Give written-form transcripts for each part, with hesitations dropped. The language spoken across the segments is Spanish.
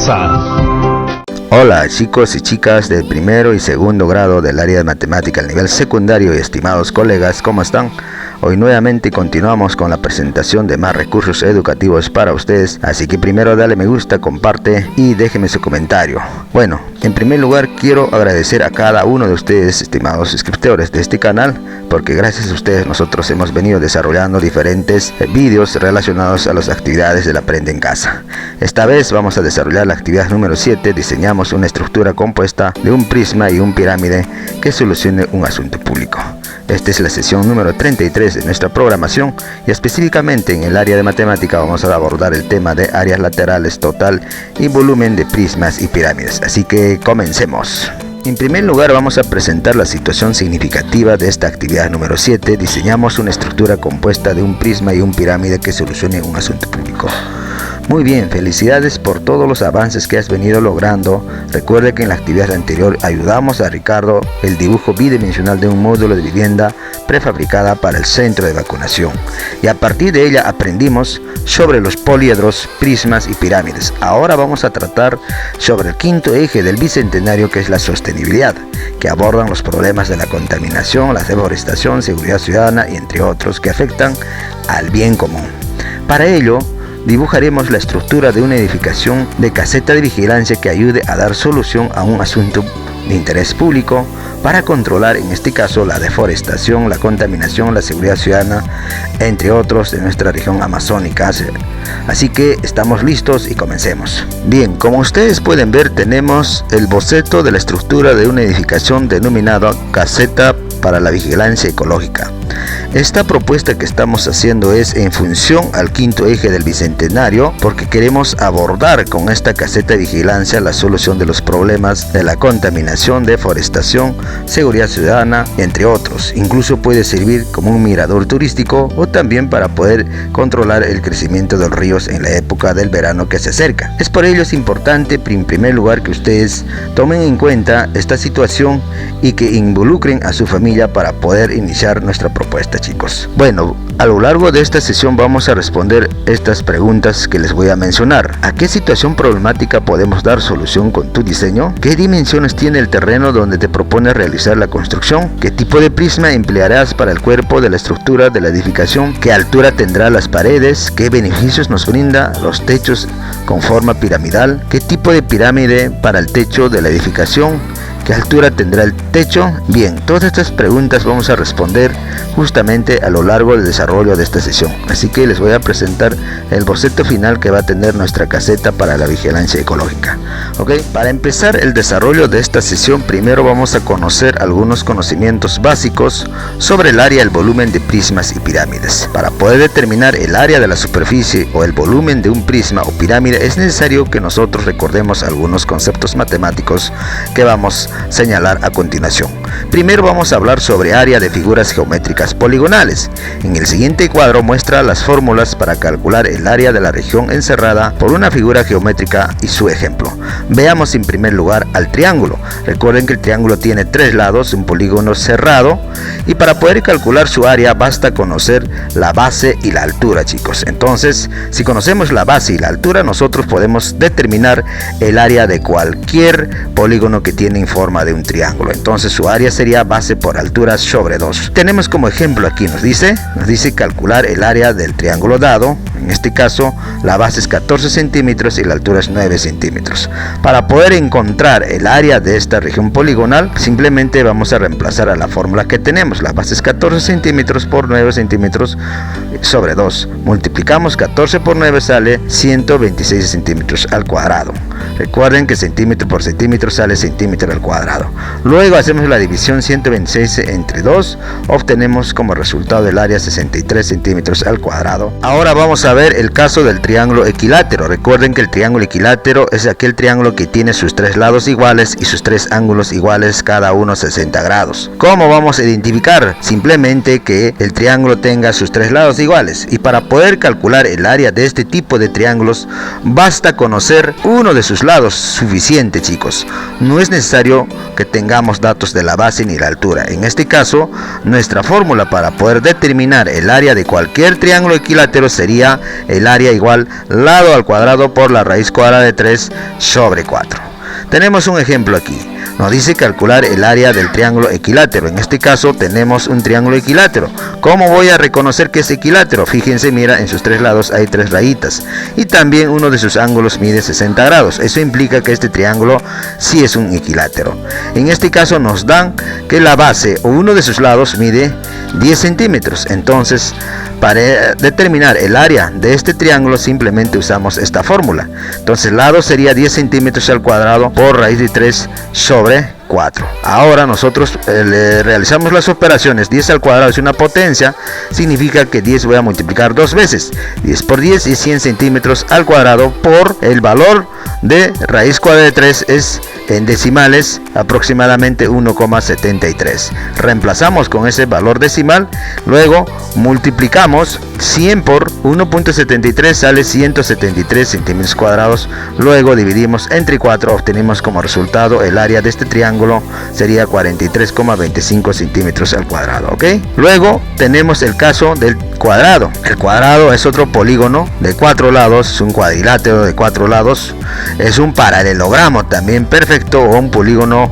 casa. Hola chicos y chicas del primero y segundo grado del área de matemática al nivel secundario y estimados colegas, ¿cómo están? Hoy nuevamente continuamos con la presentación de más recursos educativos para ustedes, así que primero dale me gusta, comparte y déjeme su comentario. Bueno, en primer lugar quiero agradecer a cada uno de ustedes, estimados suscriptores de este canal, porque gracias a ustedes nosotros hemos venido desarrollando diferentes vídeos relacionados a las actividades del Aprende en Casa. Esta vez vamos a desarrollar la actividad número 7, diseñamos una estructura compuesta de un prisma y un pirámide que solucione un asunto público. Esta es la sesión número 33 de nuestra programación y específicamente en el área de matemática vamos a abordar el tema de áreas laterales, total y volumen de prismas y pirámides. Así que comencemos. En primer lugar vamos a presentar la situación significativa de esta actividad número 7. Diseñamos una estructura compuesta de un prisma y un pirámide que solucione un asunto público. Muy bien, felicidades por todos los avances que has venido logrando. Recuerde que en la actividad anterior ayudamos a Ricardo el dibujo bidimensional de un módulo de vivienda prefabricada para el centro de vacunación. Y a partir de ella aprendimos sobre los poliedros, prismas y pirámides. Ahora vamos a tratar sobre el quinto eje del bicentenario, que es la sostenibilidad, que abordan los problemas de la contaminación, la deforestación, seguridad ciudadana y entre otros que afectan al bien común. Para ello, dibujaremos la estructura de una edificación de caseta de vigilancia que ayude a dar solución a un asunto de interés público para controlar, en este caso, la deforestación, la contaminación, la seguridad ciudadana, entre otros, de nuestra región amazónica. Así que estamos listos y comencemos. Bien, como ustedes pueden ver, tenemos el boceto de la estructura de una edificación denominada caseta para la vigilancia ecológica. Esta propuesta que estamos haciendo es en función al quinto eje del bicentenario, porque queremos abordar con esta caseta de vigilancia la solución de los problemas de la contaminación, deforestación, seguridad ciudadana, entre otros. Incluso puede servir como un mirador turístico o también para poder controlar el crecimiento de los ríos en la época del verano que se acerca. Es por ello es importante, en primer lugar, que ustedes tomen en cuenta esta situación y que involucren a su familia para poder iniciar nuestra propuesta, chicos. Bueno, a lo largo de esta sesión vamos a responder estas preguntas que les voy a mencionar. ¿A qué situación problemática podemos dar solución con tu diseño? ¿Qué dimensiones tiene el terreno donde te propones realizar la construcción? ¿Qué tipo de prisma emplearás para el cuerpo de la estructura de la edificación? ¿Qué altura tendrá las paredes? ¿Qué beneficios nos brinda los techos con forma piramidal? ¿Qué tipo de pirámide para el techo de la edificación? ¿Qué altura tendrá el techo? Bien, todas estas preguntas vamos a responder justamente a lo largo del desarrollo de esta sesión. Así que les voy a presentar el boceto final que va a tener nuestra caseta para la vigilancia ecológica. ¿Ok? Para empezar el desarrollo de esta sesión, primero vamos a conocer algunos conocimientos básicos sobre el área, el volumen de prismas y pirámides. Para poder determinar el área de la superficie o el volumen de un prisma o pirámide, es necesario que nosotros recordemos algunos conceptos matemáticos que vamos a señalar a continuación. Primero vamos a hablar sobre área de figuras geométricas poligonales. En el siguiente cuadro muestra las fórmulas para calcular el área de la región encerrada por una figura geométrica y su ejemplo. Veamos en primer lugar al triángulo. Recuerden que el triángulo tiene tres lados, un polígono cerrado, y para poder calcular su área basta conocer la base y la altura, chicos. Entonces, si conocemos la base y la altura, nosotros podemos determinar el área de cualquier polígono que tiene en forma de un triángulo. Entonces su área sería base por altura sobre 2. Tenemos como ejemplo aquí, nos dice calcular el área del triángulo dado. En este caso la base es 14 centímetros y la altura es 9 centímetros. Para poder encontrar el área de esta región poligonal, simplemente vamos a reemplazar a la fórmula que tenemos. La base es 14 centímetros por 9 centímetros sobre 2. Multiplicamos 14 por 9, sale 126 centímetros al cuadrado. Recuerden que centímetro por centímetro sale centímetro al cuadrado. Luego hacemos la división 126 entre 2, obtenemos como resultado del área 63 centímetros al cuadrado. Ahora vamos a ver el caso del triángulo equilátero. Recuerden que el triángulo equilátero es aquel triángulo que tiene sus tres lados iguales y sus tres ángulos iguales, cada uno 60 grados. ¿Cómo vamos a identificar? Simplemente que el triángulo tenga sus tres lados iguales, y para poder calcular el área de este tipo de triángulos basta conocer uno de sus lados. Suficiente, chicos. No es necesario que tengamos datos de la base ni la altura. En este caso, nuestra fórmula para poder determinar el área de cualquier triángulo equilátero sería el área igual lado al cuadrado por la raíz cuadrada de 3 sobre 4. Tenemos un ejemplo aquí. Nos dice calcular el área del triángulo equilátero. En este caso tenemos un triángulo equilátero. ¿Cómo voy a reconocer que es equilátero? Fíjense, mira, en sus 3 lados hay 3 rayitas. Y también uno de sus ángulos mide 60 grados. Eso implica que este triángulo sí es un equilátero. En este caso nos dan que la base o uno de sus lados mide 10 centímetros. Entonces, para determinar el área de este triángulo simplemente usamos esta fórmula. Entonces el lado sería 10 centímetros al cuadrado por raíz de 3 sobre 4. Ahora nosotros le realizamos las operaciones. 10 al cuadrado es una potencia, significa que 10 voy a multiplicar 2 veces. 10 por 10 es 100 centímetros al cuadrado por el valor de raíz cuadrada de 3 es en decimales aproximadamente 1,73. Reemplazamos con ese valor decimal, luego multiplicamos 100 por 1,73 sale 173 centímetros cuadrados, luego dividimos entre 4, obtenemos como resultado el área de este triángulo sería 43,25 centímetros al cuadrado, ¿ok? Luego tenemos el caso del cuadrado. El cuadrado es otro polígono de 4 lados, es un cuadrilátero de 4 lados, es un paralelogramo también perfecto o un polígono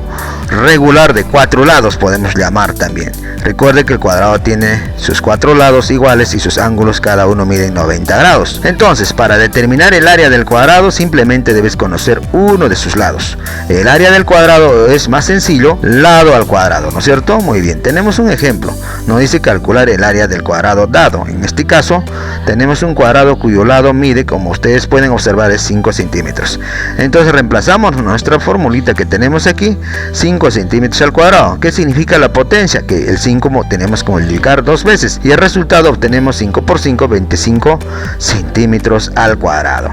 regular de 4 lados podemos llamar también. Recuerde que el cuadrado tiene sus 4 lados iguales y sus ángulos cada uno miden 90 grados. Entonces, para determinar el área del cuadrado simplemente debes conocer uno de sus lados. El área del cuadrado es más sencillo, lado al cuadrado, ¿no es cierto? Muy bien, tenemos un ejemplo. Nos dice calcular el área del cuadrado dado. En este caso, tenemos un cuadrado cuyo lado mide, como ustedes pueden observar, es 5 centímetros. Entonces reemplazamos nuestra formulita que tenemos aquí, 5 centímetros al cuadrado. ¿Qué significa la potencia? Que el 5 tenemos que multiplicar 2 veces y el resultado obtenemos 5 por 5, 25 centímetros al cuadrado.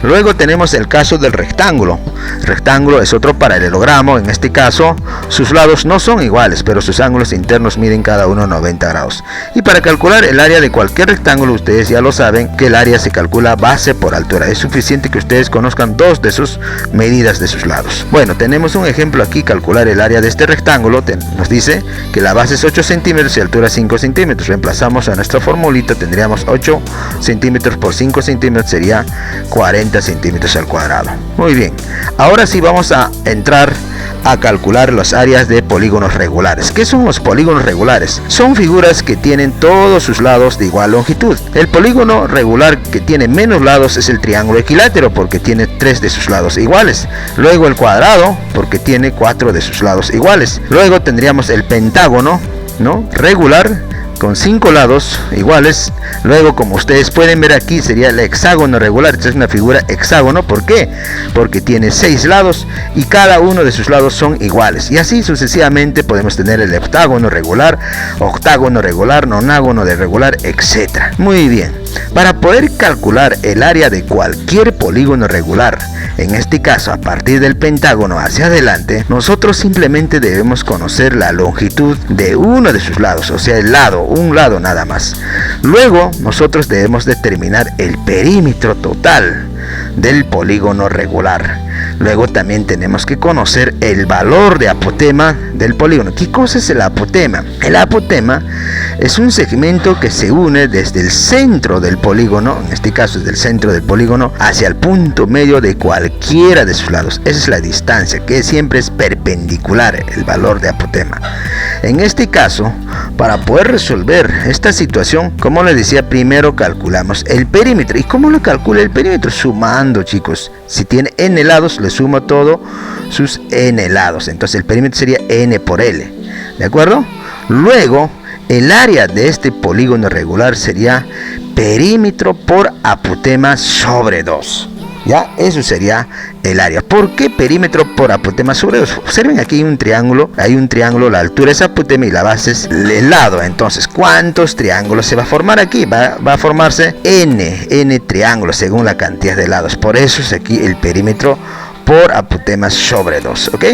Luego tenemos el caso del rectángulo. El rectángulo es otro paralelogramo. En este caso sus lados no son iguales, pero sus ángulos internos miden cada uno 90 grados. Y para calcular el área de cualquier rectángulo, ustedes ya lo saben que el área se calcula base por altura. Es suficiente que ustedes conozcan 2 de sus medidas de sus lados. Bueno, tenemos un ejemplo aquí. Calcular el área de este rectángulo nos dice que la base es 8 centímetros y altura 5 centímetros. Reemplazamos a nuestra formulita, tendríamos 8 centímetros por 5 centímetros sería 40 centímetros al cuadrado. Muy bien, ahora sí vamos a entrar a calcular las áreas de polígonos regulares. ¿Qué son los polígonos regulares? Son figuras que tienen todos sus lados de igual longitud. El polígono regular que tiene menos lados es el triángulo equilátero porque tiene 3 de sus lados iguales. Luego el cuadrado porque tiene 4 de sus lados iguales. Luego tendríamos el pentágono, ¿no?, regular con 5 lados iguales. Luego, como ustedes pueden ver aquí, sería el hexágono regular. Esta es una figura hexágono. ¿Por qué? Porque tiene 6 lados y cada uno de sus lados son iguales. Y así sucesivamente podemos tener el heptágono regular, octágono regular, nonágono de regular, etc. Muy bien. Para poder calcular el área de cualquier polígono regular, en este caso a partir del pentágono hacia adelante, nosotros simplemente debemos conocer la longitud de uno de sus lados, o sea, el lado, un lado nada más. Luego nosotros debemos determinar el perímetro total del polígono regular. Luego también tenemos que conocer el valor de apotema del polígono. ¿Qué cosa es el apotema? El apotema es un segmento que se une desde el centro del polígono, en este caso desde el centro del polígono, hacia el punto medio de cualquiera de sus lados. Esa es la distancia, que siempre es perpendicular el valor de apotema. En este caso, para poder resolver esta situación, como les decía, primero calculamos el perímetro. ¿Y cómo lo calcula el perímetro? Sumando, chicos. Si tiene n lados, le sumo todo sus n lados. Entonces el perímetro sería n por l. ¿De acuerdo? Luego, el área de este polígono regular sería perímetro por apotema sobre 2. Ya, eso sería el área. ¿Por qué perímetro por apotema sobre 2? Observen, aquí hay un triángulo, la altura es apotema y la base es el lado. Entonces, ¿cuántos triángulos se va a formar aquí? Va a formarse n triángulos según la cantidad de lados. Por eso es aquí el perímetro por apotema sobre 2, ¿ok?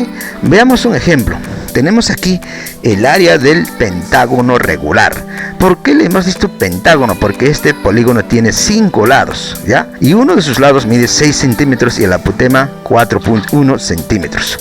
Veamos un ejemplo. tenemos aquí el área del pentágono regular. ¿Por qué le hemos dicho pentágono? Porque este polígono tiene 5 lados, ¿ya? Y uno de sus lados mide 6 centímetros y el apotema 4.1 centímetros.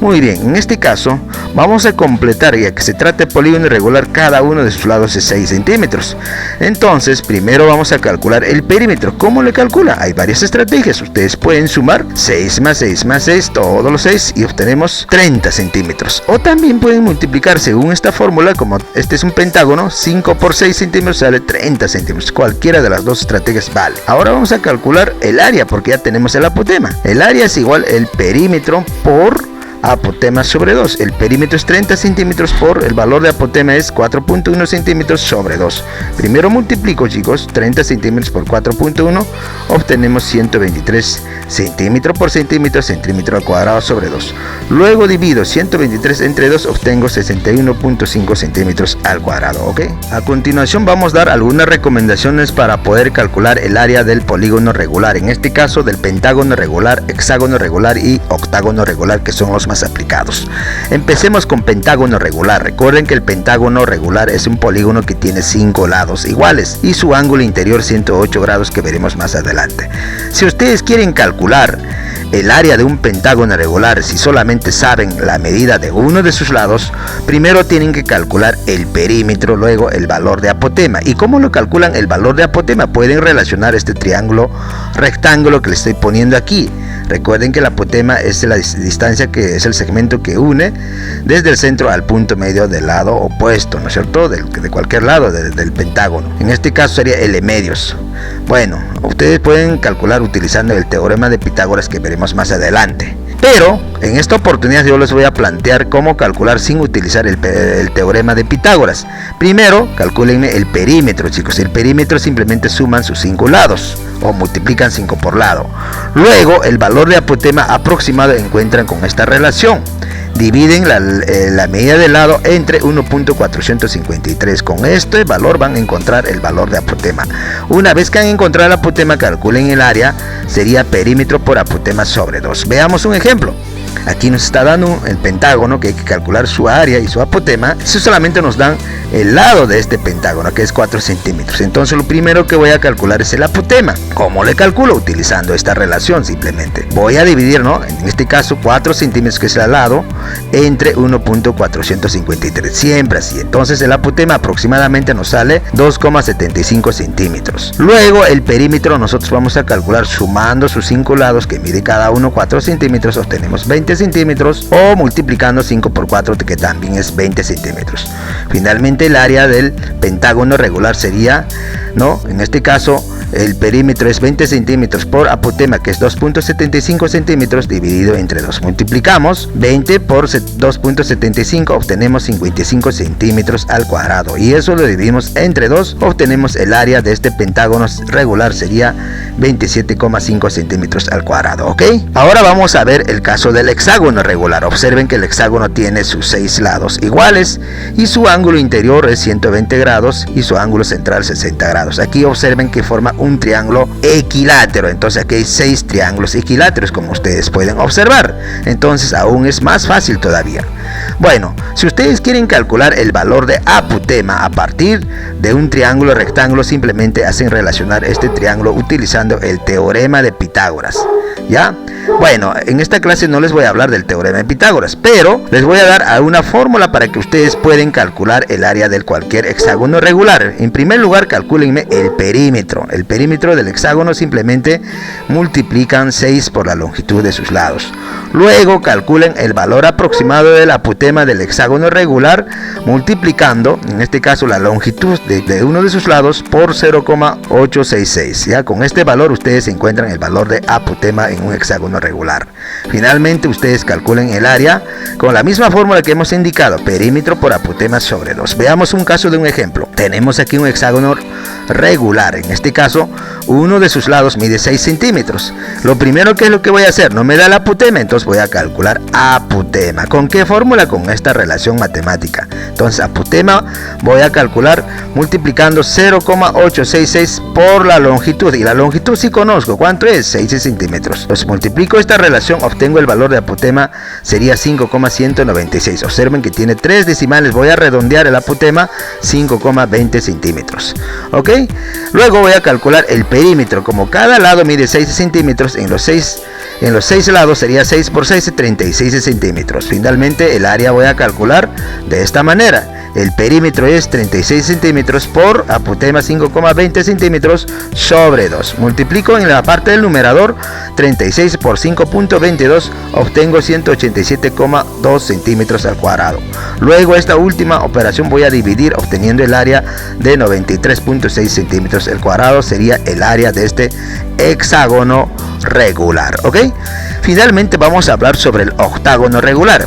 Muy bien, en este caso vamos a completar, ya que se trata de polígono irregular, cada uno de sus lados es 6 centímetros. Entonces, primero vamos a calcular el perímetro. ¿Cómo le calcula? Hay varias estrategias. Ustedes pueden sumar 6 más 6 más 6, todos los 6, y obtenemos 30 centímetros. O también pueden multiplicar según esta fórmula, como este es un pentágono, 5 por 6 centímetros sale 30 centímetros. Cualquiera de las dos estrategias vale. Ahora vamos a calcular el área, porque ya tenemos el apotema. El área es igual el perímetro por apotema sobre 2. El perímetro es 30 centímetros por el valor de apotema es 4.1 centímetros sobre 2. Primero multiplico, chicos, 30 centímetros por 4.1, obtenemos 123 centímetros por centímetro, centímetro al cuadrado sobre 2. Luego divido 123 entre 2, obtengo 61.5 centímetros al cuadrado, ¿ok? A continuación vamos a dar algunas recomendaciones para poder calcular el área del polígono regular, en este caso del pentágono regular, hexágono regular y octágono regular, que son los más aplicados. Empecemos con pentágono regular. Recuerden que el pentágono regular es un polígono que tiene 5 lados iguales y su ángulo interior 108 grados, que veremos más adelante. Si ustedes quieren calcular el área de un pentágono regular, si solamente saben la medida de uno de sus lados, primero tienen que calcular el perímetro, luego el valor de apotema. ¿Y cómo lo calculan el valor de apotema? Pueden relacionar este triángulo rectángulo que le estoy poniendo aquí. Recuerden que el apotema es la distancia, que es el segmento que une desde el centro al punto medio del lado opuesto, ¿no es cierto? De cualquier lado del pentágono. En este caso sería L medios. Bueno, ustedes pueden calcular utilizando el teorema de Pitágoras, que veremos más adelante. Pero en esta oportunidad yo les voy a plantear cómo calcular sin utilizar el teorema de Pitágoras. Primero, calcúlenme el perímetro, chicos. El perímetro simplemente suman sus 5 lados o multiplican 5 por lado. Luego, el valor de apotema aproximado encuentran con esta relación. Dividen la medida del lado entre 1.453. Con este valor van a encontrar el valor de apotema. Una vez que han encontrado el apotema, calculen el área. Sería perímetro por apotema sobre 2. Veamos un ejemplo. Aquí nos está dando el pentágono, que hay que calcular su área y su apotema. Eso solamente nos dan el lado de este pentágono, que es 4 centímetros. Entonces lo primero que voy a calcular es el apotema. ¿Cómo le calculo? Utilizando esta relación simplemente. Voy a dividir, ¿no? En este caso 4 centímetros, que es el lado, entre 1.453. Siempre así. Entonces el apotema aproximadamente nos sale 2,75 centímetros. Luego el perímetro nosotros vamos a calcular sumando sus 5 lados, que mide cada uno 4 centímetros, obtenemos 20 centímetros, o multiplicando 5 por 4, que también es 20 centímetros. Finalmente el área del pentágono regular sería, ¿no? En este caso el perímetro es 20 centímetros por apotema, que es 2.75 centímetros, dividido entre 2. Multiplicamos 20 por 2.75, obtenemos 55 centímetros al cuadrado, y eso lo dividimos entre 2, obtenemos el área de este pentágono regular, sería 27,5 centímetros al cuadrado, ¿ok? Ahora vamos a ver el caso del hexágono regular. Observen que el hexágono tiene sus 6 lados iguales y su ángulo interior es 120 grados y su ángulo central 60 grados. Aquí observen que forma un triángulo equilátero. Entonces aquí hay 6 triángulos equiláteros, como ustedes pueden observar. Entonces aún es más fácil todavía. Bueno, si ustedes quieren calcular el valor de apotema a partir de un triángulo rectángulo, simplemente hacen relacionar este triángulo utilizando el teorema de Pitágoras, ¿ya? Bueno, en esta clase no les voy a hablar del teorema de Pitágoras, pero les voy a dar una fórmula para que ustedes puedan calcular el área de cualquier hexágono regular. En primer lugar, calcúlenme el perímetro. El perímetro del hexágono simplemente multiplican 6 por la longitud de sus lados. Luego calculen el valor aproximado del apotema del hexágono regular, multiplicando, en este caso, la longitud de uno de sus lados por 0,866. Ya con este valor ustedes encuentran el valor de apotema en un hexágono regular. Finalmente ustedes calculen el área con la misma fórmula que hemos indicado, perímetro por apotema sobre 2. Veamos un caso de un ejemplo. Tenemos aquí un hexágono regular. En este caso, uno de sus lados mide 6 centímetros. Lo primero que es lo que voy a hacer, no me da el apotema, entonces voy a calcular apotema. ¿Con qué fórmula? Con esta relación matemática. Entonces apotema voy a calcular multiplicando 0,866 por la longitud, y la longitud sí conozco, ¿cuánto es? 6 centímetros. Entonces multiplico esta relación, obtengo el valor de apotema, sería 5,196. Observen que tiene 3 decimales, voy a redondear el apotema, 5,20 centímetros. ¿Ok? Luego voy a calcular el perímetro. Como cada lado mide 6 centímetros, en los 6 lados sería 6 por 6, 36 centímetros. Finalmente el área voy a calcular de esta manera. El perímetro es 36 centímetros por apotema 5,20 centímetros sobre 2. Multiplico en la parte del numerador 36 por 5.22, obtengo 187,2 centímetros al cuadrado. Luego esta última operación voy a dividir, obteniendo el área de 93.6 centímetros al cuadrado. Sería el área de este hexágono regular. ¿Ok? Finalmente vamos a hablar sobre el octágono regular.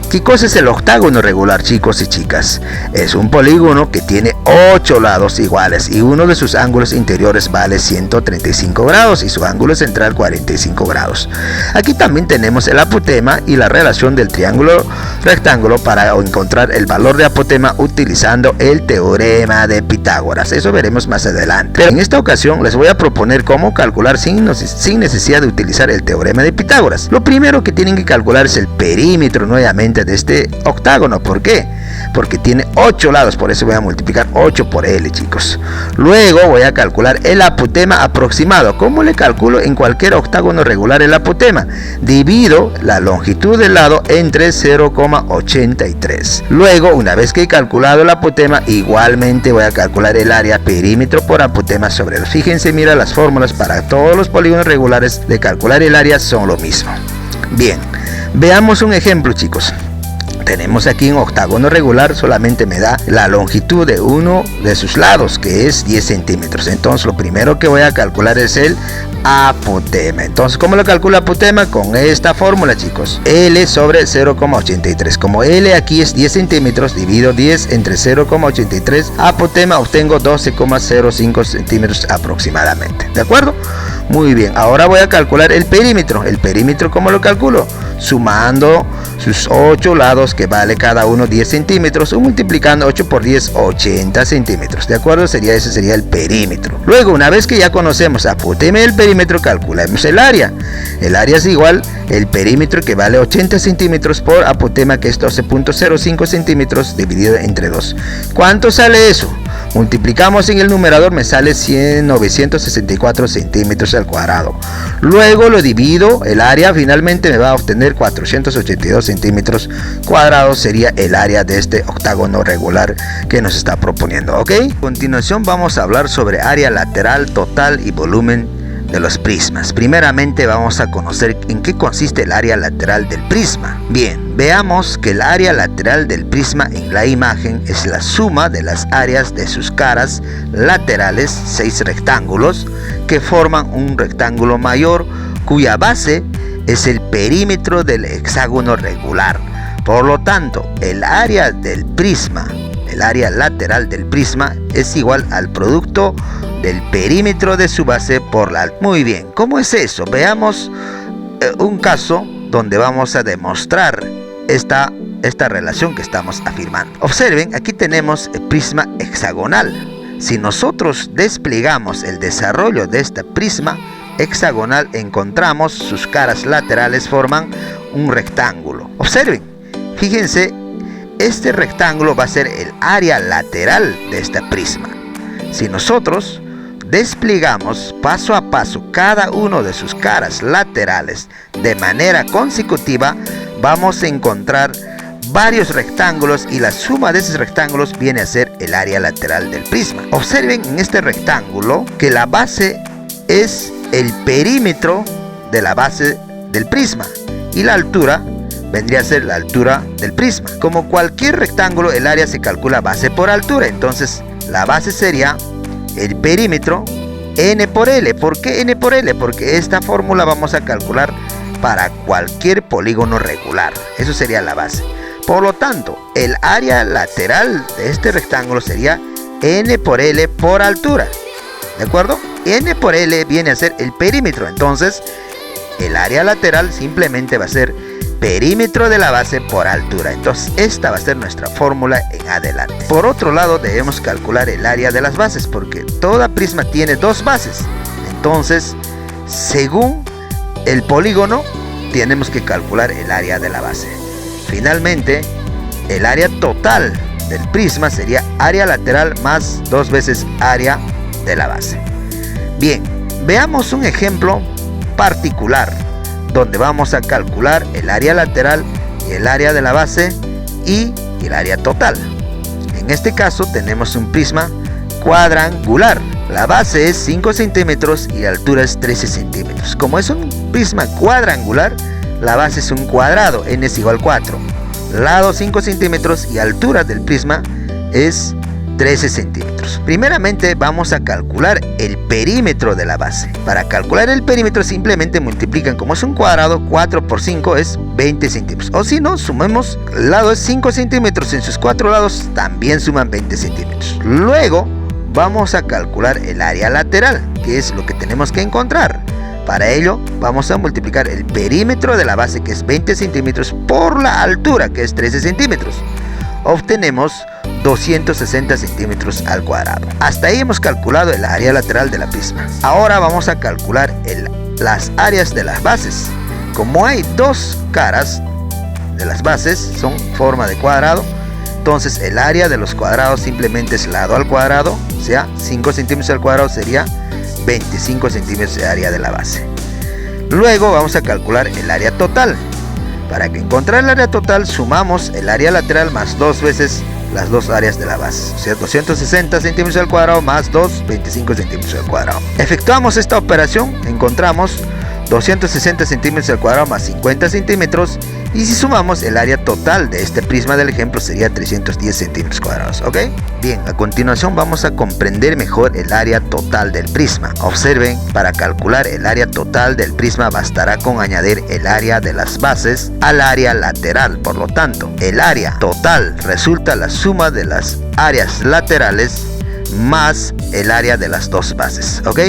¿Qué cosa es el octágono regular, chicos y chicas? Es un polígono que tiene 8 lados iguales y uno de sus ángulos interiores vale 135 grados y su ángulo central 45 grados. Aquí también tenemos el apotema y la relación del triángulo rectángulo para encontrar el valor de apotema utilizando el teorema de Pitágoras. Eso veremos más adelante. Pero en esta ocasión les voy a proponer cómo calcular sin necesidad de utilizar el teorema de Pitágoras. Lo primero que tienen que calcular es el perímetro nuevamente de este octágono. ¿Por qué? Porque tiene 8 lados, por eso voy a multiplicar 8 por L, chicos. Luego voy a calcular el apotema aproximado. ¿Cómo le calculo en cualquier octágono regular el apotema? Divido la longitud del lado entre 0,83. Luego, una vez que he calculado el apotema, igualmente voy a calcular el área, perímetro por apotema sobre 2. Fíjense, mira, las fórmulas para todos los polígonos regulares de calcular el área son lo mismo. Bien, veamos un ejemplo, chicos. Tenemos aquí un octágono regular, solamente me da la longitud de uno de sus lados, que es 10 centímetros. Entonces lo primero que voy a calcular es el apotema. Entonces, ¿cómo lo calculo apotema? Con esta fórmula, chicos. L sobre 0,83. Como L aquí es 10 centímetros, divido 10 entre 0,83. Apotema obtengo 12,05 centímetros aproximadamente. ¿De acuerdo? Muy bien. Ahora voy a calcular el perímetro. ¿El perímetro cómo lo calculo? Sumando sus 8 lados, que vale cada uno 10 centímetros, o multiplicando 8 por 10, 80 centímetros. ¿De acuerdo? Ese sería el perímetro. Luego, una vez que ya conocemos apotema y el perímetro, calculamos el área. El área es igual el perímetro, que vale 80 centímetros, por apotema, que es 12.05 centímetros, dividido entre 2. ¿Cuánto sale eso? Multiplicamos en el numerador, me sale 964 centímetros al cuadrado. Luego lo divido, el área finalmente me va a obtener 482 centímetros cuadrados. Sería el área de este octágono regular que nos está proponiendo. ¿Ok? A continuación vamos a hablar sobre área lateral, total y volumen de los prismas. Primeramente vamos a conocer en qué consiste el área lateral del prisma. Bien, veamos que el área lateral del prisma en la imagen es la suma de las áreas de sus caras laterales, 6 rectángulos, que forman un rectángulo mayor cuya base es el perímetro del hexágono regular. Por lo tanto, el área del prisma, el área lateral del prisma, es igual al producto del perímetro de su base por la altura. Muy bien, ¿cómo es eso? Veamos un caso donde vamos a demostrar esta relación que estamos afirmando. Observen, aquí tenemos el prisma hexagonal. Si nosotros desplegamos el desarrollo de este prisma hexagonal, encontramos sus caras laterales forman un rectángulo. Observen, fíjense, este rectángulo va a ser el área lateral de este prisma. Si nosotros desplegamos paso a paso cada uno de sus caras laterales de manera consecutiva, vamos a encontrar varios rectángulos, y la suma de esos rectángulos viene a ser el área lateral del prisma. Observen en este rectángulo que la base es el perímetro de la base del prisma, y la altura vendría a ser la altura del prisma. Como cualquier rectángulo, el área se calcula base por altura. Entonces la base sería el perímetro n por L. ¿Por qué n por L? Porque esta fórmula vamos a calcular para cualquier polígono regular. Eso sería la base. Por lo tanto, el área lateral de este rectángulo sería n por L por altura, ¿de acuerdo? N por L viene a ser el perímetro, entonces el área lateral simplemente va a ser perímetro de la base por altura. Entonces esta va a ser nuestra fórmula en adelante. Por otro lado, debemos calcular el área de las bases, porque toda prisma tiene dos bases. Entonces, según el polígono, tenemos que calcular el área de la base. Finalmente, el área total del prisma sería área lateral más 2 veces área de la base. Bien, veamos un ejemplo particular donde vamos a calcular el área lateral y el área de la base y el área total. En este caso tenemos un prisma cuadrangular. La base es 5 centímetros y la altura es 13 centímetros. Como es un prisma cuadrangular, la base es un cuadrado, n es igual a 4. Lado 5 centímetros y altura del prisma es 13 centímetros. Primeramente vamos a calcular el perímetro de la base. Para calcular el perímetro simplemente multiplican, como es un cuadrado, 4 por 5 es 20 centímetros. O si no, sumemos, el lado es 5 centímetros, en sus 4 lados también suman 20 centímetros. Luego vamos a calcular el área lateral, que es lo que tenemos que encontrar. Para ello vamos a multiplicar el perímetro de la base, que es 20 centímetros, por la altura, que es 13 centímetros. Obtenemos 260 centímetros al cuadrado. Hasta ahí hemos calculado el área lateral de la prisma. Ahora vamos a calcular las áreas de las bases. Como hay dos caras de las bases, son forma de cuadrado, entonces el área de los cuadrados simplemente es lado al cuadrado, o sea, 5 centímetros al cuadrado sería 25 centímetros de área de la base. Luego vamos a calcular el área total. Para encontrar el área total, sumamos el área lateral más 2 veces las dos áreas de la base, o sea, 260 centímetros al cuadrado más 2, 25 centímetros al cuadrado. Efectuamos esta operación, encontramos 260 centímetros al cuadrado más 50 centímetros, y si sumamos el área total de este prisma del ejemplo sería 310 centímetros cuadrados, ¿ok? Bien, a continuación vamos a comprender mejor el área total del prisma. Observen, para calcular el área total del prisma bastará con añadir el área de las bases al área lateral. Por lo tanto, el área total resulta la suma de las áreas laterales más el área de las dos bases, ¿ok?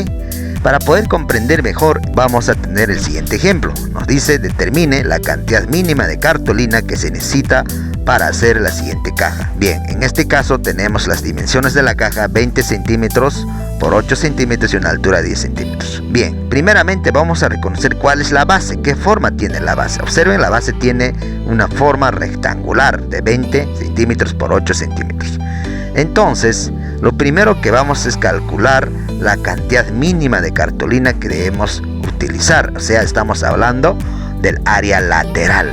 Para poder comprender mejor, vamos a tener el siguiente ejemplo. Nos dice: determine la cantidad mínima de cartulina que se necesita para hacer la siguiente caja. Bien, en este caso tenemos las dimensiones de la caja: 20 centímetros por 8 centímetros y una altura de 10 centímetros. Bien, primeramente vamos a reconocer cuál es la base, qué forma tiene la base. Observen, la base tiene una forma rectangular de 20 centímetros por 8 centímetros. Entonces, lo primero que vamos es calcular la cantidad mínima de cartulina que debemos utilizar, o sea, estamos hablando del área lateral.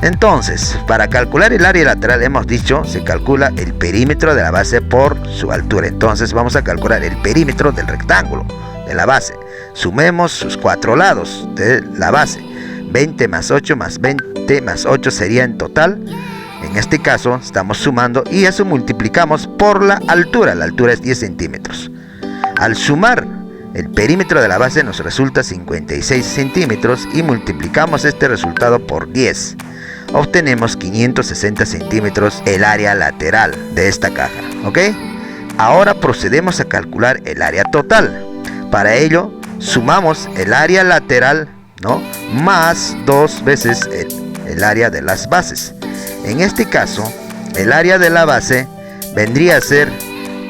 Entonces, para calcular el área lateral, hemos dicho, se calcula el perímetro de la base por su altura. Entonces vamos a calcular el perímetro del rectángulo de la base. Sumemos sus 4 lados de la base. 20 más 8 más 20 más 8 sería en total. En este caso estamos sumando y eso multiplicamos por la altura. La altura es 10 centímetros. Al sumar el perímetro de la base nos resulta 56 centímetros y multiplicamos este resultado por 10. Obtenemos 560 centímetros el área lateral de esta caja, ¿ok? Ahora procedemos a calcular el área total. Para ello sumamos el área lateral, ¿no?, más 2 veces el área de las bases. En este caso, el área de la base vendría a ser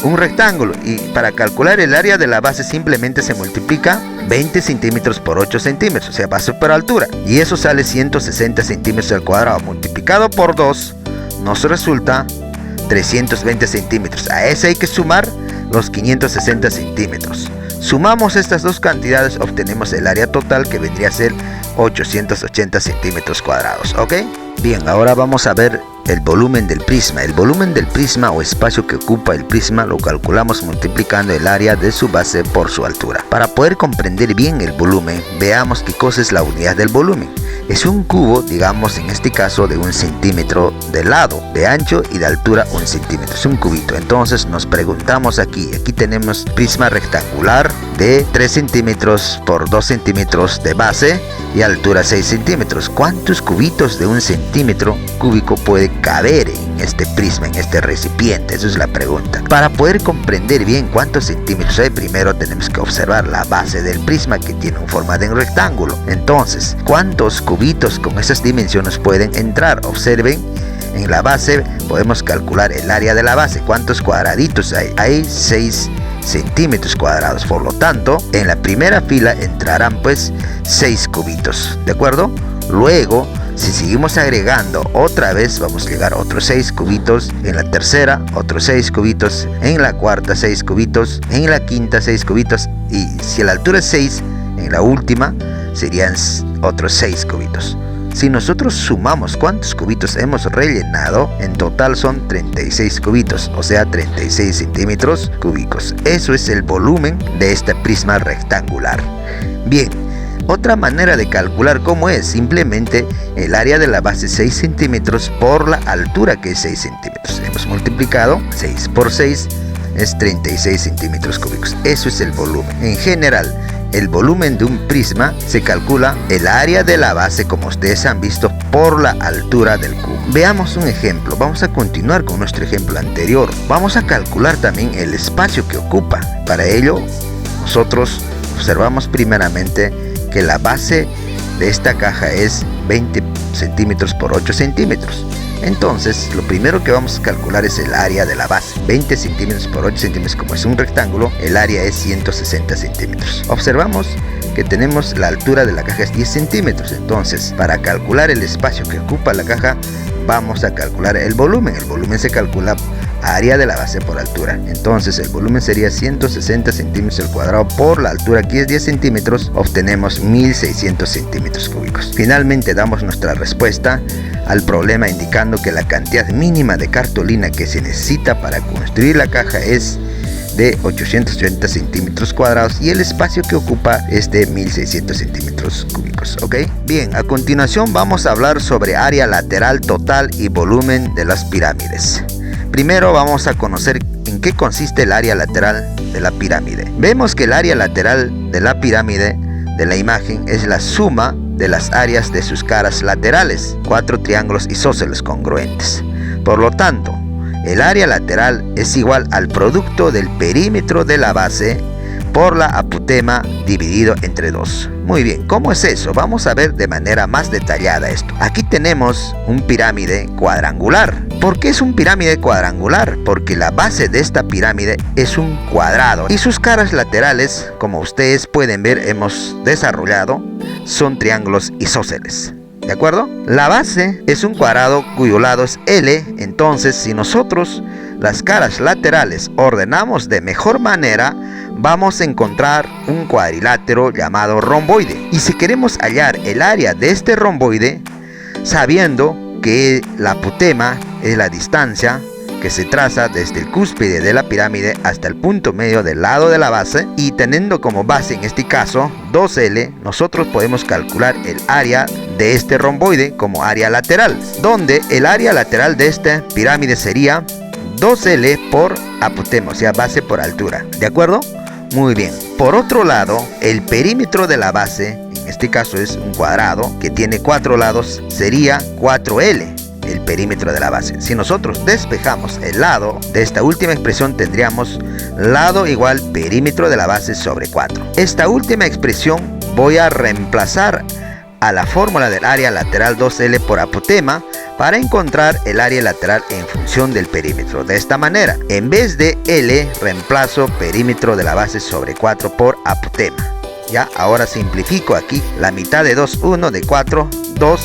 un rectángulo, y para calcular el área de la base simplemente se multiplica 20 centímetros por 8 centímetros, o sea, base por altura, y eso sale 160 centímetros al cuadrado. Multiplicado por 2 nos resulta 320 centímetros. A ese hay que sumar los 560 centímetros. Sumamos estas dos cantidades, obtenemos el área total, que vendría a ser 880 centímetros cuadrados, ¿ok? Bien, ahora vamos a ver el volumen del prisma. El volumen del prisma, o espacio que ocupa el prisma, lo calculamos multiplicando el área de su base por su altura. Para poder comprender bien el volumen, veamos qué cosa es la unidad del volumen. Es un cubo, digamos en este caso, de 1 centímetro de lado, de ancho, y de altura 1 centímetro. Es un cubito. Entonces nos preguntamos aquí tenemos prisma rectangular de 3 centímetros por 2 centímetros de base y altura 6 centímetros. ¿Cuántos cubitos de 1 centímetro cúbico puede caber en este prisma, en este recipiente? Esa es la pregunta. Para poder comprender bien cuántos centímetros hay, primero tenemos que observar la base del prisma, que tiene un forma de un rectángulo. Entonces, ¿cuántos cubitos con esas dimensiones pueden entrar? Observen, en la base podemos calcular el área de la base. ¿Cuántos cuadraditos hay? Hay 6 centímetros cuadrados. Por lo tanto, en la primera fila entrarán pues 6 cubitos, ¿de acuerdo? Luego, si seguimos agregando otra vez, vamos a llegar a otros 6 cubitos. En la tercera, otros 6 cubitos. En la cuarta, 6 cubitos. En la quinta, 6 cubitos. Y si la altura es 6, en la última serían otros 6 cubitos. Si nosotros sumamos cuántos cubitos hemos rellenado, en total son 36 cubitos, o sea 36 centímetros cúbicos. Eso es el volumen de este prisma rectangular. Bien, otra manera de calcular cómo es, simplemente el área de la base 6 centímetros por la altura, que es 6 centímetros. Hemos multiplicado 6 por 6, es 36 centímetros cúbicos. Eso es el volumen. En general, el volumen de un prisma se calcula el área de la base, como ustedes han visto, por la altura del cubo. Veamos un ejemplo. Vamos a continuar con nuestro ejemplo anterior. Vamos a calcular también el espacio que ocupa. Para ello, nosotros observamos primeramente que la base de esta caja es 20 centímetros por 8 centímetros. Entonces, lo primero que vamos a calcular es el área de la base. 20 centímetros por 8 centímetros, como es un rectángulo, el área es 160 centímetros. Observamos que tenemos la altura de la caja es 10 centímetros. Entonces, para calcular el espacio que ocupa la caja, vamos a calcular el volumen. El volumen se calcula área de la base por altura. Entonces, el volumen sería 160 centímetros al cuadrado por la altura, que es 10 centímetros. Obtenemos 1600 centímetros cúbicos. Finalmente, damos nuestra respuesta al problema indicando que la cantidad mínima de cartulina que se necesita para construir la caja es de 880 centímetros cuadrados y el espacio que ocupa es de 1600 centímetros cúbicos. ¿Ok? Bien, a continuación vamos a hablar sobre área lateral total y volumen de las pirámides. Primero vamos a conocer en qué consiste el área lateral de la pirámide. Vemos que el área lateral de la pirámide de la imagen es la suma de las áreas de sus caras laterales, 4 triángulos isósceles congruentes. Por lo tanto, el área lateral es igual al producto del perímetro de la base por la apotema dividido entre 2. Muy bien, ¿cómo es eso? Vamos a ver de manera más detallada esto. Aquí tenemos un pirámide cuadrangular. ¿Por qué es un pirámide cuadrangular? Porque la base de esta pirámide es un cuadrado y sus caras laterales, como ustedes pueden ver, hemos desarrollado, son triángulos isósceles. ¿De acuerdo? La base es un cuadrado cuyo lado es L. Entonces, si nosotros las caras laterales ordenamos de mejor manera, vamos a encontrar un cuadrilátero llamado romboide. Y si queremos hallar el área de este romboide, sabiendo que la apotema es la distancia que se traza desde el cúspide de la pirámide hasta el punto medio del lado de la base, y teniendo como base en este caso 2L, nosotros podemos calcular el área de este romboide como área lateral, donde el área lateral de esta pirámide sería 2L por apotema, o sea, base por altura. ¿De acuerdo? Muy bien. Por otro lado, el perímetro de la base, en este caso es un cuadrado que tiene 4 lados, sería 4L. El perímetro de la base. Si nosotros despejamos el lado de esta última expresión, tendríamos lado igual perímetro de la base sobre 4. Esta última expresión voy a reemplazar a la fórmula del área lateral 2L por apotema para encontrar el área lateral en función del perímetro. De esta manera, en vez de L, reemplazo perímetro de la base sobre 4 por apotema. Ya, ahora simplifico aquí. La mitad de 2, 1, de 4, 2,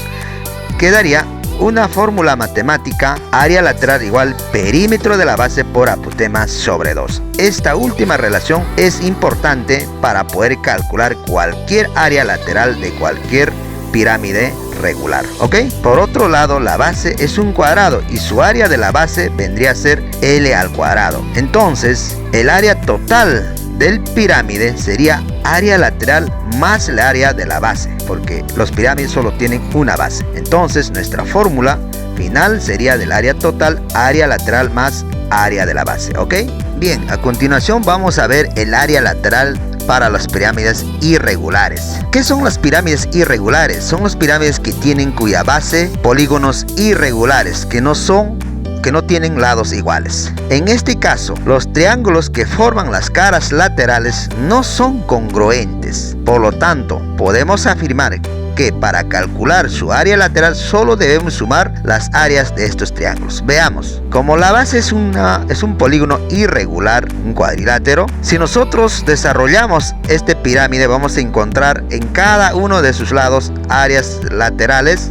quedaría una fórmula matemática: área lateral igual perímetro de la base por apotema sobre 2. Esta última relación es importante para poder calcular cualquier área lateral de cualquier pirámide regular. ¿Ok? Por otro lado, la base es un cuadrado y su área de la base vendría a ser L al cuadrado. Entonces, el área total del pirámide sería área lateral más el área de la base, porque los pirámides solo tienen una base. Entonces, nuestra fórmula final sería del área total, área lateral más área de la base. ¿Ok? Bien, a continuación vamos a ver el área lateral para las pirámides irregulares. ¿Qué son las pirámides irregulares? Son las pirámides que tienen cuya base polígonos irregulares, que no tienen lados iguales. En este caso, los triángulos que forman las caras laterales no son congruentes. Por lo tanto, podemos afirmar que para calcular su área lateral solo debemos sumar las áreas de estos triángulos. Veamos, como la base es un polígono irregular, un cuadrilátero, si nosotros desarrollamos este pirámide vamos a encontrar en cada uno de sus lados áreas laterales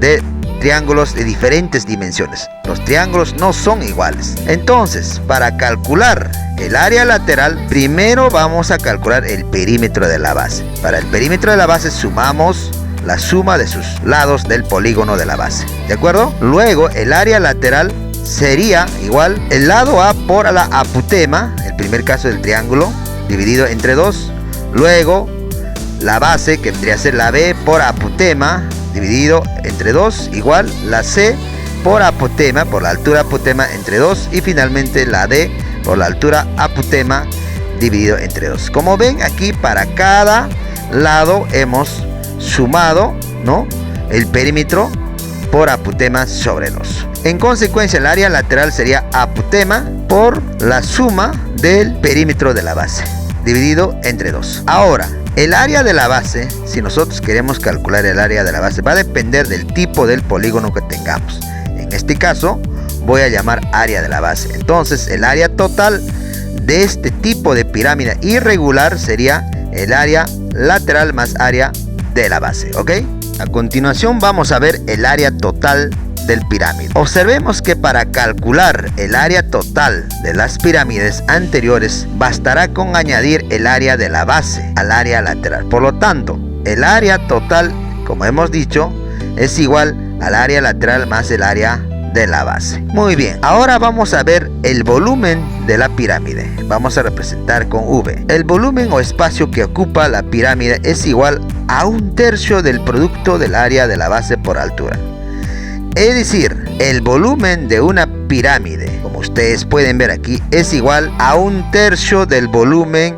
de triángulos de diferentes dimensiones. Los triángulos no son iguales. Entonces, para calcular el área lateral, primero vamos a calcular el perímetro de la base. Para el perímetro de la base sumamos la suma de sus lados del polígono de la base. ¿De acuerdo? Luego, el área lateral sería igual el lado A por la apotema, el primer caso del triángulo, dividido entre 2. Luego, la base, que vendría a ser la B por apotema, dividido entre 2, igual la C por apotema, por la altura apotema, entre 2. Y finalmente la D por la altura apotema, dividido entre 2. Como ven aquí, para cada lado hemos sumado, ¿no?, el perímetro por apotema sobre 2. En consecuencia, el área lateral sería apotema por la suma del perímetro de la base, dividido entre 2. Ahora, el área de la base, si nosotros queremos calcular el área de la base, va a depender del tipo del polígono que tengamos. En este caso, voy a llamar área de la base. Entonces, el área total de este tipo de pirámide irregular sería el área lateral más área de la base, ¿ok? A continuación vamos a ver el área total del pirámide. Observemos que para calcular el área total de las pirámides anteriores bastará con añadir el área de la base al área lateral. Por lo tanto, el área total, como hemos dicho, es igual al área lateral más el área de la base. Muy bien, ahora vamos a ver el volumen de la pirámide. Vamos a representar con V. El volumen o espacio que ocupa la pirámide es igual a 1/3 del producto del área de la base por altura. Es decir, el volumen de una pirámide, como ustedes pueden ver aquí, es igual a 1/3 del volumen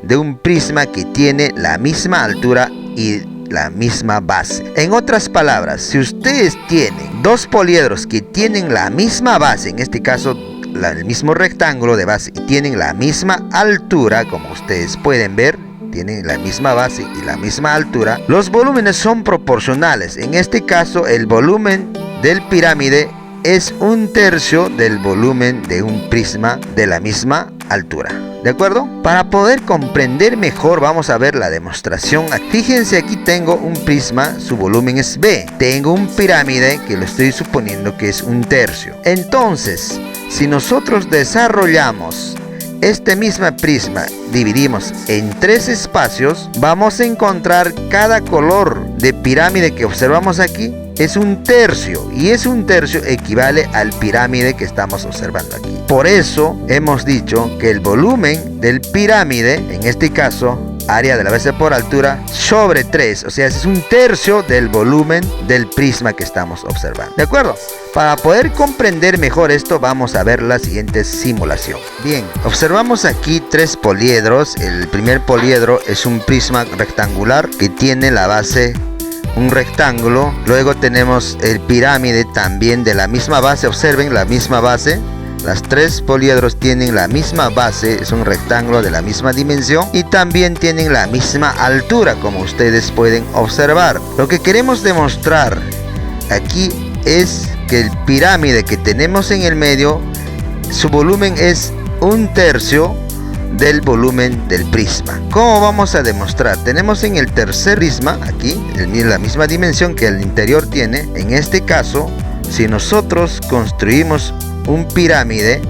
de un prisma que tiene la misma altura y la misma base. En otras palabras, si ustedes tienen dos poliedros que tienen la misma base, en este caso el mismo rectángulo de base, y tienen la misma altura, como ustedes pueden ver, tienen la misma base y la misma altura, los volúmenes son proporcionales. En este caso, el volumen del pirámide es 1/3 del volumen de un prisma de la misma altura. ¿De acuerdo? Para poder comprender mejor, vamos a ver la demostración. Fíjense, aquí tengo un prisma, su volumen es B. Tengo un pirámide que lo estoy suponiendo que es 1/3. Entonces, si nosotros desarrollamos este mismo prisma, dividimos en 3 espacios, vamos a encontrar cada color de pirámide que observamos aquí es 1/3, y ese 1/3 equivale al pirámide que estamos observando aquí. Por eso hemos dicho que el volumen del pirámide, en este caso área de la base por altura, sobre 3, o sea, es 1/3 del volumen del prisma que estamos observando. ¿De acuerdo? Para poder comprender mejor esto, vamos a ver la siguiente simulación. Bien, observamos aquí 3 poliedros. El primer poliedro es un prisma rectangular que tiene la base un rectángulo. Luego tenemos el pirámide también de la misma base. Observen la misma base. Las 3 poliedros tienen la misma base, es un rectángulo de la misma dimensión y también tienen la misma altura, como ustedes pueden observar. Lo que queremos demostrar aquí es que el pirámide que tenemos en el medio, su volumen es 1/3 del volumen del prisma. ¿Cómo vamos a demostrar? Tenemos en el tercer prisma, aquí, la misma dimensión que el interior tiene. En este caso, si nosotros construimos un pirámide,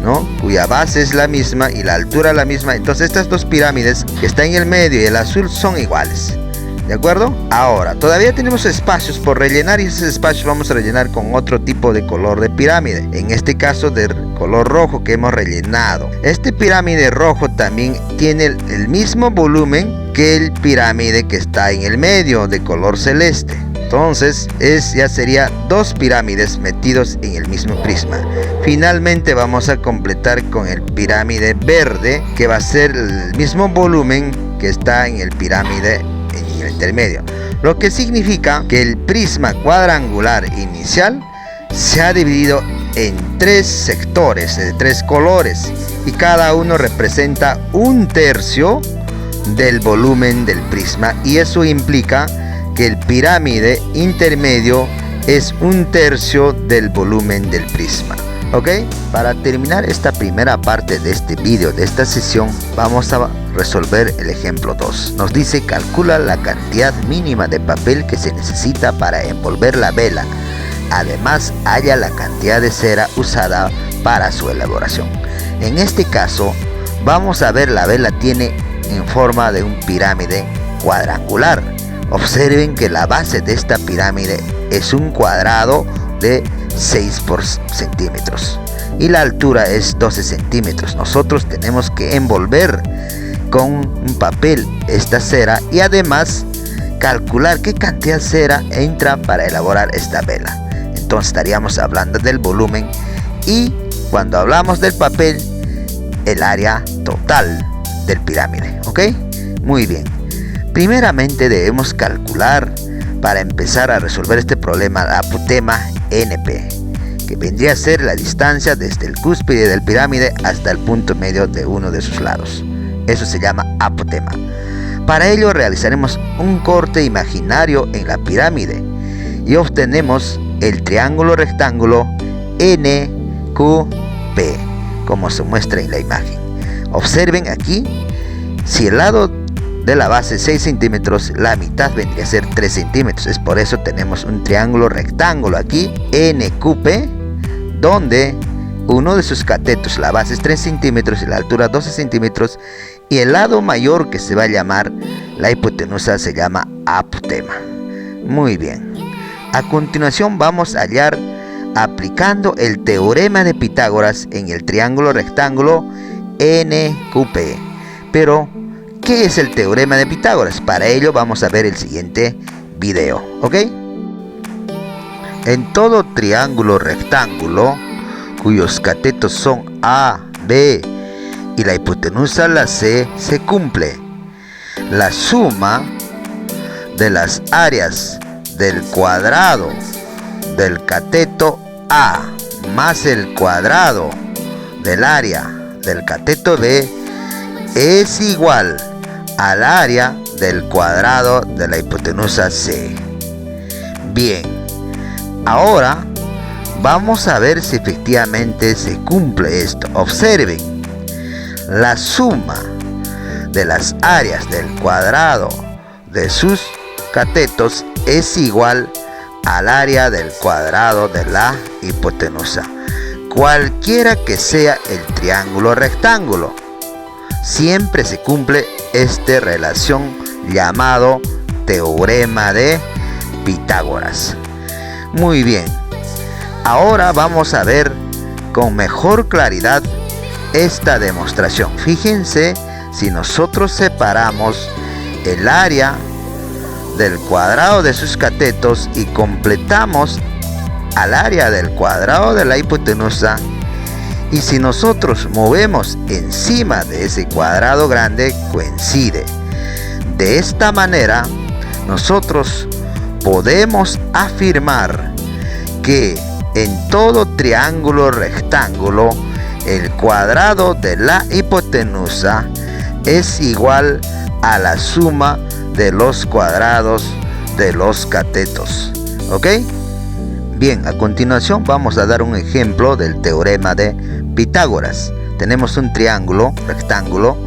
¿no?, cuya base es la misma y la altura la misma, entonces estas dos pirámides que están en el medio y el azul son iguales. ¿De acuerdo? Ahora, todavía tenemos espacios por rellenar y esos espacios vamos a rellenar con otro tipo de color de pirámide. En este caso de color rojo que hemos rellenado. Este pirámide rojo también tiene el mismo volumen que el pirámide que está en el medio de color celeste. Entonces ya sería dos pirámides metidos en el mismo prisma. Finalmente vamos a completar con el pirámide verde, que va a ser el mismo volumen que está en el pirámide en el intermedio, lo que significa que el prisma cuadrangular inicial se ha dividido en tres sectores de tres colores y cada uno representa un tercio del volumen del prisma, y eso implica que el pirámide intermedio es un tercio del volumen del prisma. ¿Ok? Para terminar esta primera parte de este vídeo, de esta sesión, vamos a resolver el ejemplo 2. Nos dice: calcula la cantidad mínima de papel que se necesita para envolver la vela. Además, halla la cantidad de cera usada para su elaboración. En este caso, vamos a ver, la vela tiene en forma de un pirámide cuadrangular. Observen que la base de esta pirámide es un cuadrado de 6 por centímetros y la altura es 12 centímetros. Nosotros tenemos que envolver con un papel esta cera y además calcular qué cantidad de cera entra para elaborar esta vela. Entonces estaríamos hablando del volumen, y cuando hablamos del papel, el área total del pirámide. ¿Ok? Muy bien. Primeramente debemos calcular, para empezar a resolver este problema, la apotema NP, que vendría a ser la distancia desde el cúspide del pirámide hasta el punto medio de uno de sus lados. Eso se llama apotema. Para ello realizaremos un corte imaginario en la pirámide y obtenemos el triángulo rectángulo NQP, como se muestra en la imagen. Observen aquí, si el lado de la base 6 centímetros, la mitad vendría a ser 3 centímetros. Es por eso tenemos un triángulo rectángulo aquí, NQP, donde uno de sus catetos, la base es 3 centímetros y la altura 12 centímetros, y el lado mayor, que se va a llamar la hipotenusa, se llama apotema. Muy bien. A continuación vamos a hallar, aplicando el teorema de Pitágoras en el triángulo rectángulo NQP. Pero, ¿qué es el teorema de Pitágoras? Para ello vamos a ver el siguiente video. ¿Ok? En todo triángulo rectángulo cuyos catetos son A, B y la hipotenusa la C, se cumple la suma de las áreas del cuadrado del cateto A más el cuadrado del área del cateto B es igual al área del cuadrado de la hipotenusa C. Bien, ahora vamos a ver si efectivamente se cumple esto. Observen, la suma de las áreas del cuadrado de sus catetos es igual al área del cuadrado de la hipotenusa, cualquiera que sea el triángulo rectángulo. Siempre se cumple esta relación llamado teorema de Pitágoras. Muy bien, ahora vamos a ver con mejor claridad esta demostración. Fíjense, si nosotros separamos el área del cuadrado de sus catetos y completamos al área del cuadrado de la hipotenusa, y si nosotros movemos encima de ese cuadrado grande, coincide. De esta manera nosotros podemos afirmar que en todo triángulo rectángulo el cuadrado de la hipotenusa es igual a la suma de los cuadrados de los catetos. ¿Ok? Bien, a continuación vamos a dar un ejemplo del teorema de Pitágoras. Tenemos un triángulo rectángulo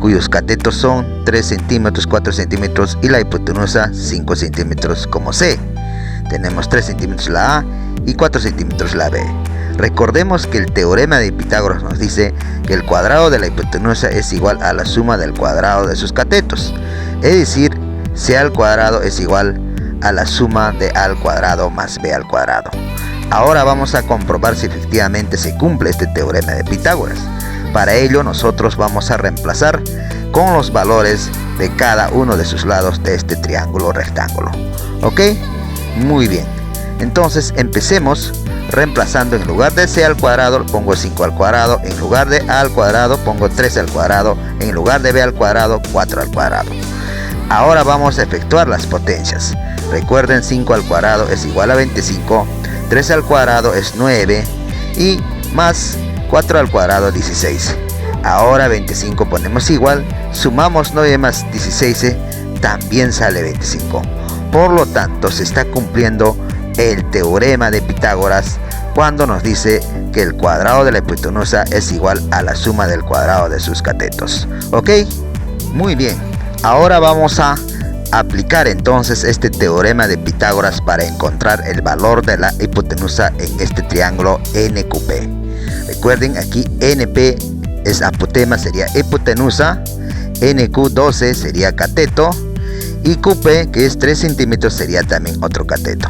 cuyos catetos son 3 centímetros, 4 centímetros y la hipotenusa 5 centímetros como C. Tenemos 3 centímetros la A y 4 centímetros la B. Recordemos que el teorema de Pitágoras nos dice que el cuadrado de la hipotenusa es igual a la suma del cuadrado de sus catetos. Es decir, C al cuadrado es igual a la suma de A al cuadrado más B al cuadrado. Ahora vamos a comprobar si efectivamente se cumple este teorema de Pitágoras. Para ello nosotros vamos a reemplazar con los valores de cada uno de sus lados de este triángulo rectángulo. ¿Ok? Muy bien, entonces empecemos reemplazando. En lugar de c al cuadrado pongo 5 al cuadrado, en lugar de a al cuadrado pongo 13 al cuadrado, en lugar de b al cuadrado 4 al cuadrado. Ahora vamos a efectuar las potencias. Recuerden, 5 al cuadrado es igual a 25, 13 al cuadrado es 9 y más 4 al cuadrado 16. Ahora 25 ponemos igual, sumamos 9 más 16, también sale 25. Por lo tanto, se está cumpliendo el teorema de Pitágoras cuando nos dice que el cuadrado de la hipotenusa es igual a la suma del cuadrado de sus catetos. ¿Ok? Muy bien. Ahora vamos a aplicar entonces este teorema de Pitágoras para encontrar el valor de la hipotenusa en este triángulo NQP. Recuerden, aquí NP es apotema, sería hipotenusa, NQ12 sería cateto y QP, que es 3 centímetros, sería también otro cateto.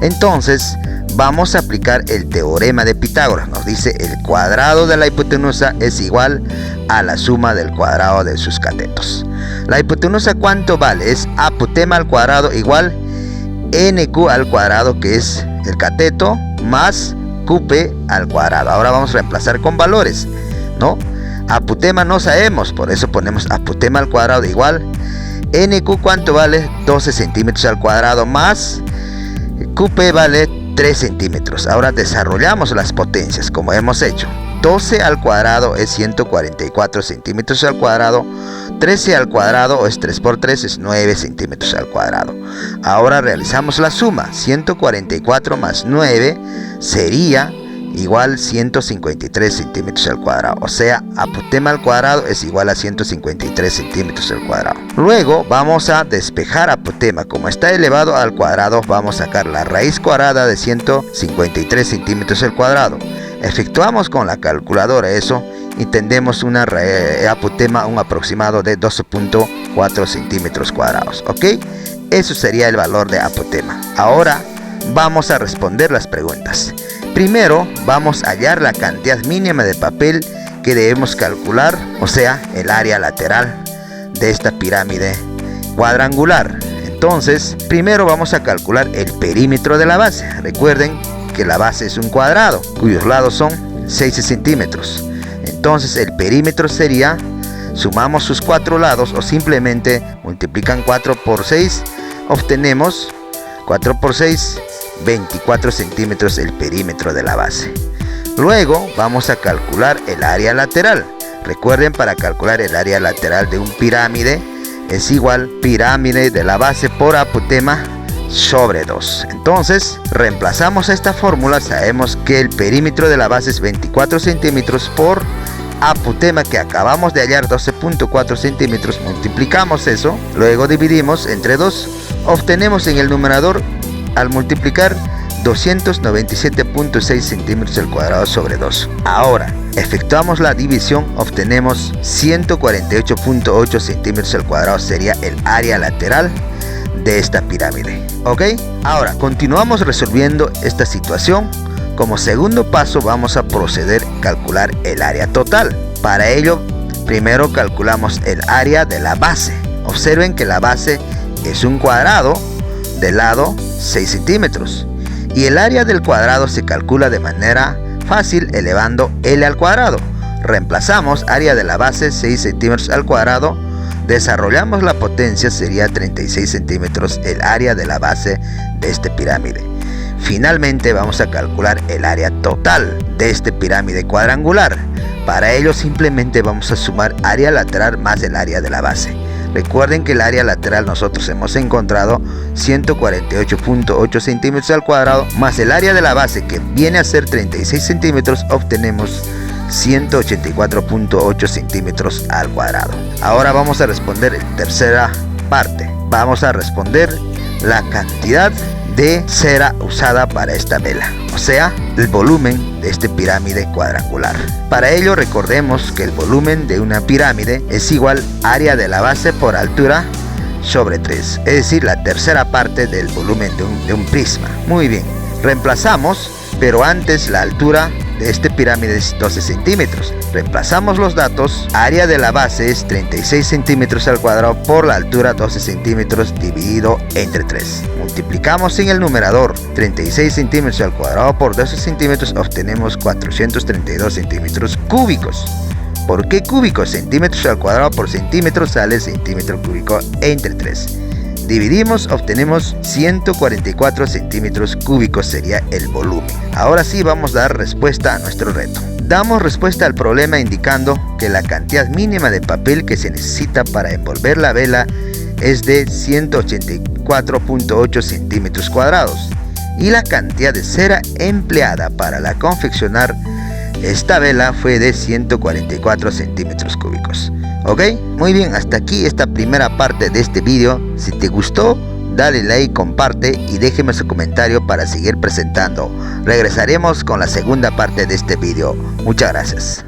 Entonces vamos a aplicar el teorema de Pitágoras. Nos dice el cuadrado de la hipotenusa es igual a la suma del cuadrado de sus catetos. La hipotenusa, ¿cuánto vale? Es apotema al cuadrado igual NQ al cuadrado, que es el cateto, más QP al cuadrado. Ahora vamos a reemplazar con valores, ¿no? Apotema no sabemos, por eso ponemos apotema al cuadrado igual NQ, ¿cuánto vale? 12 centímetros al cuadrado, más QP vale 3 centímetros. Ahora desarrollamos las potencias como hemos hecho. 12 al cuadrado es 144 centímetros al cuadrado. 13 al cuadrado es 3 por 3, es 9 centímetros al cuadrado. Ahora realizamos la suma. 144 más 9 sería igual 153 centímetros al cuadrado. O sea, apotema al cuadrado es igual a 153 centímetros al cuadrado. Luego vamos a despejar apotema. Como está elevado al cuadrado, vamos a sacar la raíz cuadrada de 153 centímetros al cuadrado. Efectuamos con la calculadora eso y tendremos una apotema, un aproximado de 12.4 centímetros cuadrados. ¿Ok? Eso sería el valor de apotema. Ahora vamos a responder las preguntas. Primero vamos a hallar la cantidad mínima de papel que debemos calcular, o sea, el área lateral de esta pirámide cuadrangular. Entonces, primero vamos a calcular el perímetro de la base. Recuerden que la base es un cuadrado, cuyos lados son 6 centímetros. Entonces, el perímetro sería, sumamos sus 4 lados o simplemente multiplican 4 por 6, obtenemos 4 por 6, 24 centímetros el perímetro de la base. Luego vamos a calcular el área lateral. Recuerden, para calcular el área lateral de un pirámide es igual pirámide de la base por apotema sobre 2. Entonces reemplazamos esta fórmula. Sabemos que el perímetro de la base es 24 centímetros por apotema que acabamos de hallar, 12.4 centímetros. Multiplicamos eso, luego dividimos entre 2, obtenemos en el numerador, al multiplicar, 297.6 centímetros al cuadrado sobre 2. Ahora efectuamos la división, obtenemos 148.8 centímetros al cuadrado, sería el área lateral de esta pirámide. ¿Ok? Ahora continuamos resolviendo esta situación. Como segundo paso vamos a proceder a calcular el área total. Para ello, primero calculamos el área de la base. Observen que la base es un cuadrado de lado 6 centímetros. Y el área del cuadrado se calcula de manera fácil elevando L al cuadrado. Reemplazamos área de la base 6 centímetros al cuadrado. Desarrollamos la potencia, sería 36 centímetros el área de la base de este pirámide. Finalmente vamos a calcular el área total de este pirámide cuadrangular. Para ello simplemente vamos a sumar área lateral más el área de la base. Recuerden que el área lateral nosotros hemos encontrado 148.8 centímetros al cuadrado más el área de la base, que viene a ser 36 centímetros, obtenemos 184.8 centímetros al cuadrado. Ahora vamos a responder la tercera parte. Vamos a responder la cantidad de cera usada para esta vela, o sea, el volumen de este pirámide cuadrangular. Para ello recordemos que el volumen de una pirámide es igual área de la base por altura sobre 3, es decir, la tercera parte del volumen de un prisma. Muy bien, reemplazamos, pero antes la altura de este pirámide es 12 centímetros. Reemplazamos los datos, área de la base es 36 centímetros al cuadrado por la altura 12 centímetros dividido entre 3. Multiplicamos en el numerador 36 centímetros al cuadrado por 12 centímetros, obtenemos 432 centímetros cúbicos. ¿Por qué cúbicos? Centímetros al cuadrado por centímetro sale centímetro cúbico entre 3. Dividimos, obtenemos 144 centímetros cúbicos sería el volumen. Ahora sí vamos a dar respuesta a nuestro reto. Damos respuesta al problema indicando que la cantidad mínima de papel que se necesita para envolver la vela es de 184.8 centímetros cuadrados y la cantidad de cera empleada para confeccionar esta vela fue de 144 centímetros cúbicos. Ok, muy bien, hasta aquí esta primera parte de este vídeo. Si te gustó, dale like, comparte y déjeme su comentario para seguir presentando. Regresaremos con la segunda parte de este vídeo. Muchas gracias.